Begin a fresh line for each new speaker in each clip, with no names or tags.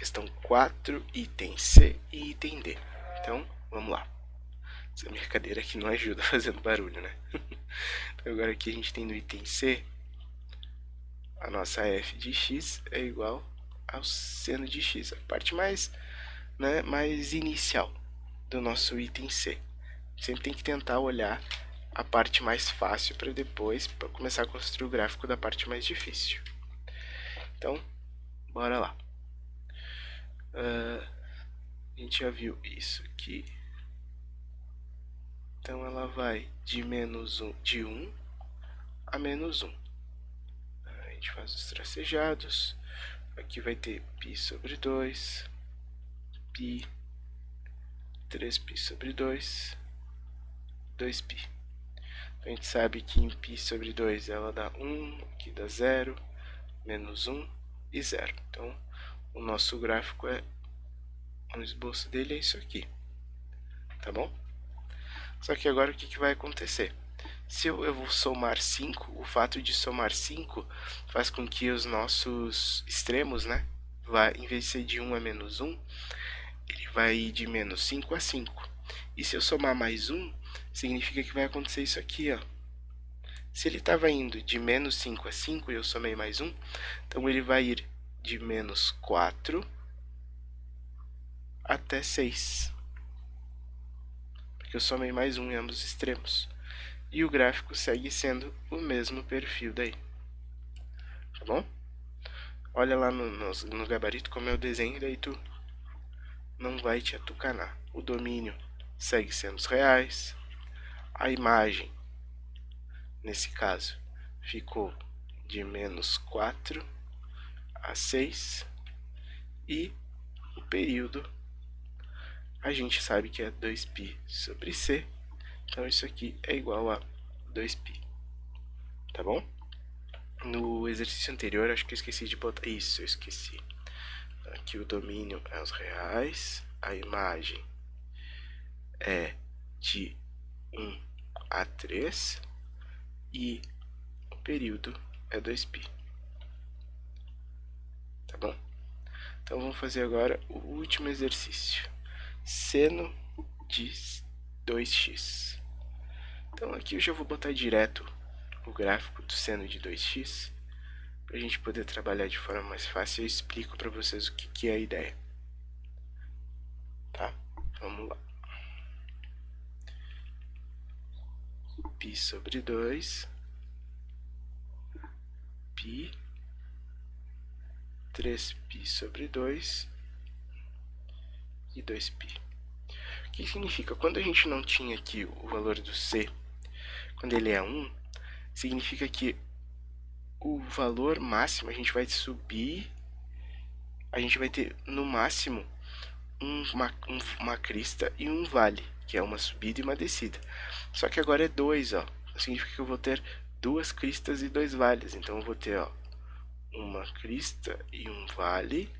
questão 4, item C e item D. Então, vamos lá. Essa minha cadeira aqui não ajuda fazendo barulho, né? Então, agora aqui a gente tem no item C, a nossa f de x é igual ao seno de x, a parte mais inicial do nosso item C. Sempre tem que tentar olhar a parte mais fácil para depois começar a construir o gráfico da parte mais difícil. Então, bora lá. A gente já viu isso aqui. Então, ela vai de de 1 a menos 1. A gente faz os tracejados. Aqui vai ter π sobre 2, π, 3π sobre 2, 2π. Então, a gente sabe que em π sobre 2 ela dá 1, aqui dá 0, menos 1 e 0. Então, o nosso gráfico o esboço dele é isso aqui. Tá bom? Só que agora o que vai acontecer? Se eu vou somar 5, o fato de somar 5 faz com que os nossos extremos, em vez de ser de 1 a menos 1, ele vai ir de menos 5 a 5. E se eu somar mais 1, significa que vai acontecer isso aqui, ó. Se ele estava indo de menos 5 a 5 e eu somei mais 1, então ele vai ir de menos 4 até 6. Porque eu somei mais 1 em ambos os extremos. E o gráfico segue sendo o mesmo perfil daí. Tá bom? Olha lá no gabarito como é o desenho, daí tu não vai te atucanar. O domínio segue sendo os reais. A imagem, nesse caso, ficou de menos 4 a 6. E o período, a gente sabe que é 2π sobre c. Então, isso aqui é igual a 2π. Tá bom? No exercício anterior, acho que eu esqueci de botar... Isso, eu esqueci. Aqui o domínio é os reais. A imagem é de 1 a 3. E o período é 2π. Tá bom? Então, vamos fazer agora o último exercício. Seno de 2x. Então, aqui eu já vou botar direto o gráfico do seno de 2x, para a gente poder trabalhar de forma mais fácil. Eu explico para vocês o que é a ideia. Tá? Vamos lá. π sobre 2, π, 3π sobre 2 e 2π. O que significa? Quando a gente não tinha aqui o valor do c, quando ele é 1, significa que o valor máximo a gente vai subir, a gente vai ter no máximo uma crista e um vale, que é uma subida e uma descida. Só que agora é 2, ó. Significa que eu vou ter 2 cristas e 2 vales. Então eu vou ter, ó, uma crista e um vale,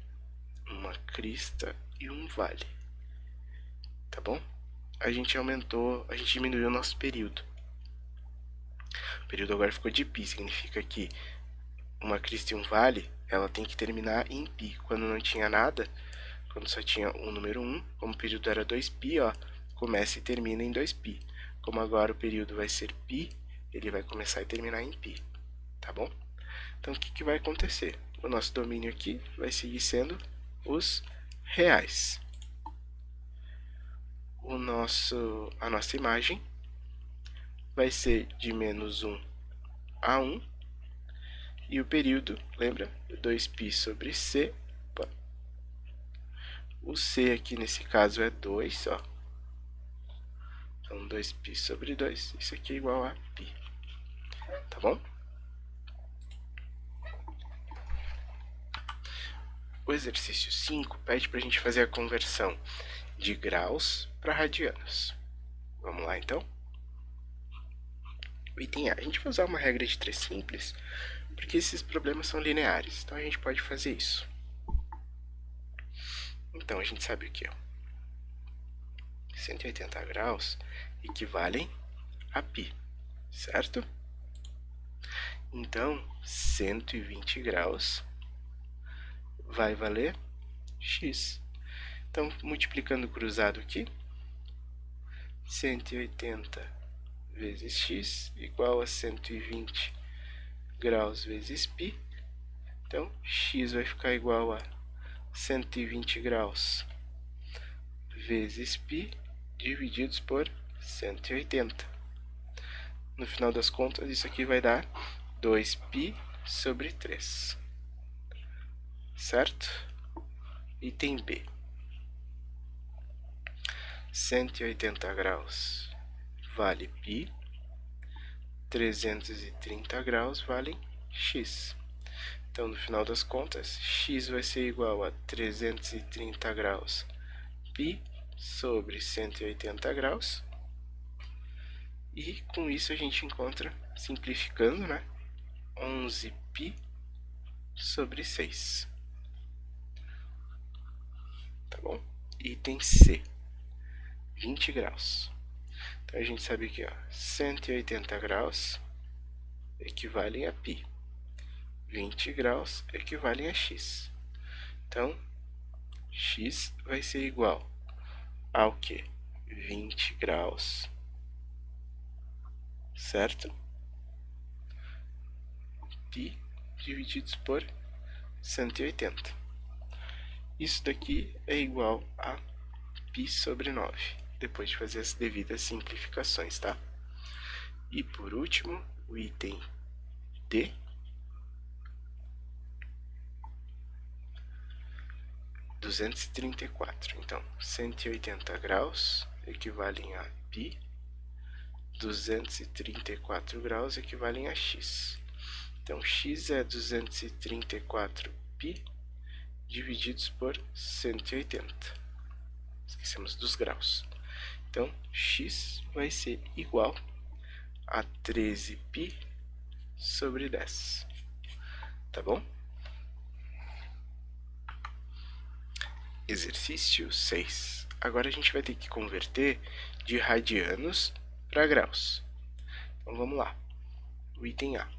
uma crista e um vale. Tá bom? A gente diminuiu o nosso período. O período agora ficou de π, significa que uma crista e um vale, ela tem que terminar em π. Quando não tinha nada, quando só tinha o número 1, como o período era 2π, ó, começa e termina em 2π. Como agora o período vai ser π, ele vai começar e terminar em π. Tá bom? Então, o que vai acontecer? O nosso domínio aqui vai seguir sendo os reais. A nossa imagem vai ser de menos 1 a 1. E o período, lembra? 2π sobre c. O c aqui nesse caso é 2, ó. Então, 2π sobre 2. Isso aqui é igual a π. Tá bom? O exercício 5 pede para a gente fazer a conversão de graus para radianos. Vamos lá, então? O item A. A gente vai usar uma regra de 3 simples, porque esses problemas são lineares. Então, a gente pode fazer isso. Então, a gente sabe o que é. 180 graus equivalem a π, certo? Então, 120 graus vai valer x. Então, multiplicando o cruzado aqui, 180 vezes x igual a 120 graus vezes π. Então, x vai ficar igual a 120 graus vezes π divididos por 180. No final das contas, isso aqui vai dar 2π sobre 3. Certo? Item B. 180 graus vale π, 330 graus valem x. Então, no final das contas, x vai ser igual a 330 graus π sobre 180 graus. E com isso a gente encontra, simplificando, né, 11π sobre 6. Tá bom? Item C. 20 graus. Então a gente sabe que 180 graus equivalem a π. 20 graus equivalem a x. Então, x vai ser igual ao que? 20 graus, certo? Π divididos por 180. Isso daqui é igual a π sobre 9, depois de fazer as devidas simplificações, tá? E por último, o item D. 234. Então, 180 graus equivalem a π, 234 graus equivalem a x. Então, x é 234π divididos por 180. Esquecemos dos graus. Então, x vai ser igual a 13π sobre 10. Tá bom? Exercício 6. Agora a gente vai ter que converter de radianos para graus. Então vamos lá. O item A.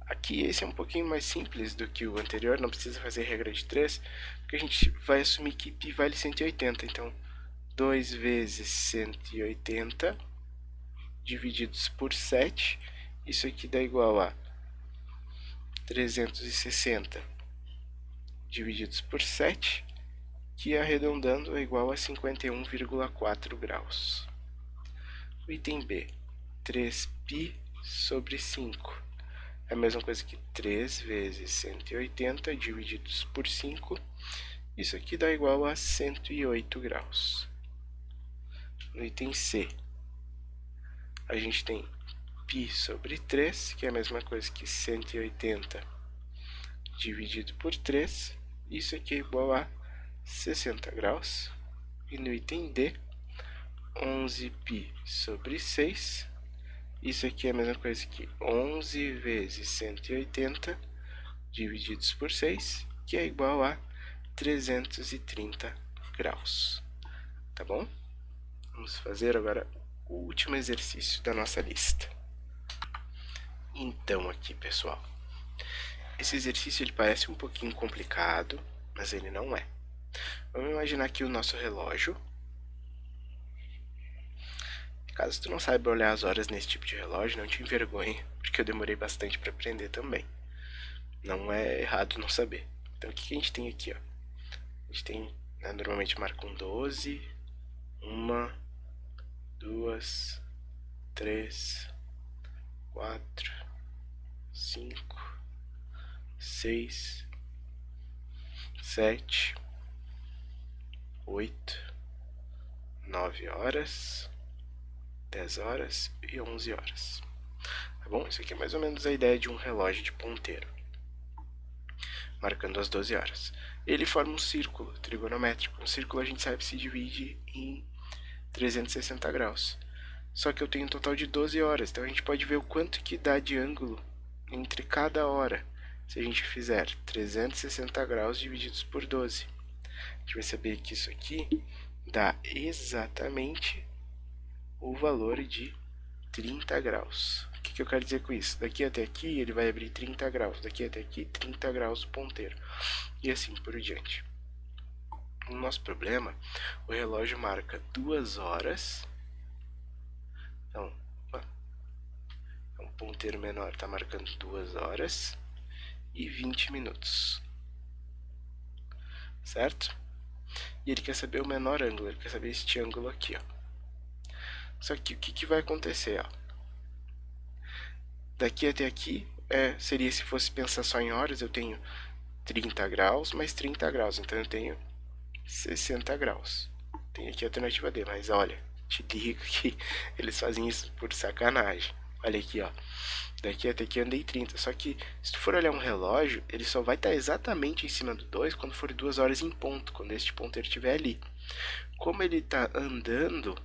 Aqui esse é um pouquinho mais simples do que o anterior, não precisa fazer regra de 3, porque a gente vai assumir que π vale 180. Então, 2 vezes 180 divididos por 7, isso aqui dá igual a 360 divididos por 7, que arredondando é igual a 51,4 graus. O item B, 3π sobre 5. É a mesma coisa que 3 vezes 180 divididos por 5. Isso aqui dá igual a 108 graus. No item C, a gente tem π sobre 3, que é a mesma coisa que 180 dividido por 3. Isso aqui é igual a 60 graus. E no item D, 11π sobre 6. Isso aqui é a mesma coisa que 11 vezes 180 divididos por 6, que é igual a 330 graus. Tá bom? Vamos fazer agora o último exercício da nossa lista. Então aqui, pessoal, esse exercício ele parece um pouquinho complicado, mas ele não é. Vamos imaginar aqui o nosso relógio. Caso tu não saiba olhar as horas nesse tipo de relógio, não te envergonhe, porque eu demorei bastante para aprender também. Não é errado não saber. Então o que a gente tem aqui? Ó? A gente tem, né, normalmente marcam 12, 1, 2, 3, 4, 5, 6, 7, 8, 9 horas, 10 horas e 11 horas. Tá bom? Isso aqui é mais ou menos a ideia de um relógio de ponteiro, marcando as 12 horas. Ele forma um círculo trigonométrico. Um círculo a gente sabe se divide em 360 graus. Só que eu tenho um total de 12 horas, então a gente pode ver o quanto que dá de ângulo entre cada hora. Se a gente fizer 360 graus divididos por 12, a gente vai saber que isso aqui dá exatamente o valor de 30 graus. O que eu quero dizer com isso? Daqui até aqui ele vai abrir 30 graus, daqui até aqui 30 graus o ponteiro, e assim por diante. No nosso problema, o relógio marca 2 horas. Então, um ponteiro menor está marcando 2 horas e 20 minutos. Certo? E ele quer saber o menor ângulo, ele quer saber este ângulo aqui, ó. Só que o que vai acontecer, ó? Daqui até aqui, seria se fosse pensar só em horas, eu tenho 30 graus mais 30 graus, então eu tenho 60 graus. Tem aqui a alternativa D, mas olha, te digo que eles fazem isso por sacanagem. Olha aqui, ó. Daqui até aqui eu andei 30, só que se tu for olhar um relógio, ele só vai estar exatamente em cima do 2 quando for 2 horas em ponto, quando este ponteiro estiver ali. Como ele está andando,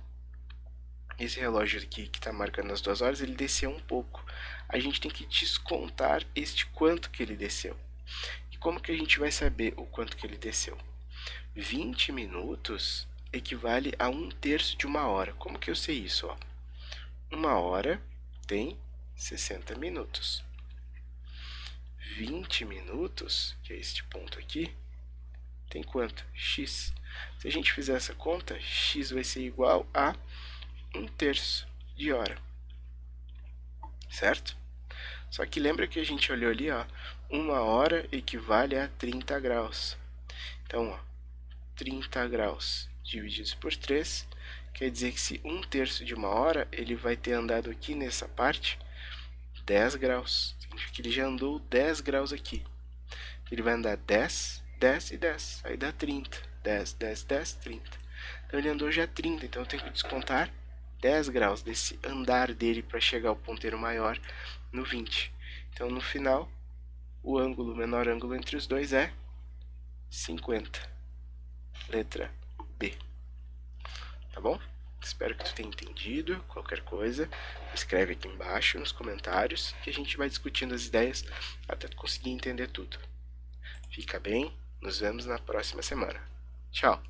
esse relógio aqui que está marcando as 2 horas, ele desceu um pouco. A gente tem que descontar este quanto que ele desceu. E como que a gente vai saber o quanto que ele desceu? 20 minutos equivale a 1/3 de uma hora. Como que eu sei isso? Ó? Uma hora tem 60 minutos. 20 minutos, que é este ponto aqui, tem quanto? X. Se a gente fizer essa conta, x vai ser igual a 1/3 de hora. Certo? Só que lembra que a gente olhou ali, ó, uma hora equivale a 30 graus. Então, ó, 30 graus divididos por 3, quer dizer que se 1/3 de uma hora, ele vai ter andado aqui nessa parte 10 graus. Significa que ele já andou 10 graus aqui. Ele vai andar 10, 10 e 10. Aí dá 30. 10, 10, 10, 30. Então ele andou já 30, então eu tenho que descontar 10 graus desse andar dele para chegar ao ponteiro maior no 20. Então no final, o ângulo, o menor ângulo entre os dois é 50. Letra B. Tá bom? Espero que tu tenha entendido. Qualquer coisa, escreve aqui embaixo nos comentários que a gente vai discutindo as ideias até tu conseguir entender tudo. Fica bem, nos vemos na próxima semana. Tchau!